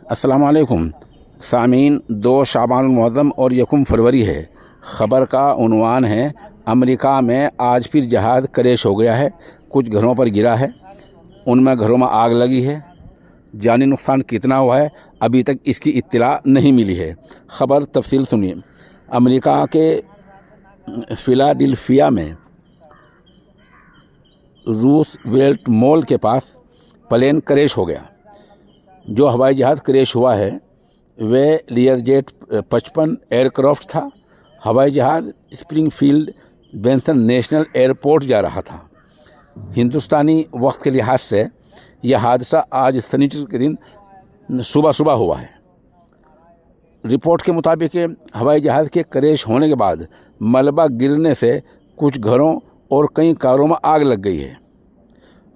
अस्सलाम वालेकुम सामीन। 2 शाबान मुअज़्ज़म और 1 फरवरी है। ख़बर का उन्वान है अमेरिका में आज फिर जहाज़ क्रैश हो गया है। कुछ घरों पर गिरा है, उनमें घरों में आग लगी है। जानी नुकसान कितना हुआ है अभी तक इसकी इत्तला नहीं मिली है। ख़बर तफसील सुनिए। अमेरिका के फिलाडेल्फिया में रूज़वेल्ट मॉल के पास प्लेन क्रैश हो गया। जो हवाई जहाज़ क्रैश हुआ है वह लियरजेट 55 एयरक्राफ्ट था। हवाई जहाज़ स्प्रिंगफील्ड बेंसन नेशनल एयरपोर्ट जा रहा था। हिंदुस्तानी वक्त के लिहाज से यह हादसा आज शनिवार के दिन सुबह हुआ है। रिपोर्ट के मुताबिक हवाई जहाज़ के क्रैश होने के बाद मलबा गिरने से कुछ घरों और कई कारों में आग लग गई है।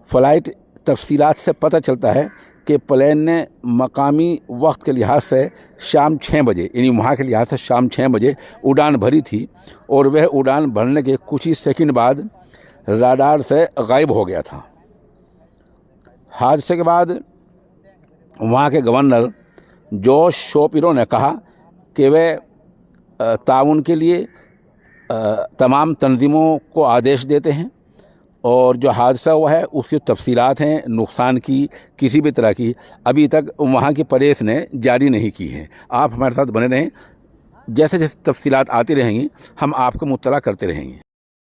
फ़्लाइट तफसीलात से पता चलता है कि प्लेन ने मकामी वक्त के लिहाज से शाम 6 बजे यानी वहाँ के लिहाज से शाम 6 बजे उड़ान भरी थी और वह उड़ान भरने के कुछ ही सेकंड बाद राडार से गायब हो गया था। हादसे के बाद वहाँ के गवर्नर जोश शोपिरो ने कहा कि वे ताउन के लिए तमाम तंजीमों को आदेश देते हैं और जो हादसा हुआ है उसकी तफसीलात हैं नुकसान की किसी भी तरह की अभी तक वहाँ की प्रेस ने जारी नहीं की है। आप हमारे साथ बने रहें, जैसे जैसे तफसीलात आती रहेंगी हम आपको मुत्तला करते रहेंगे।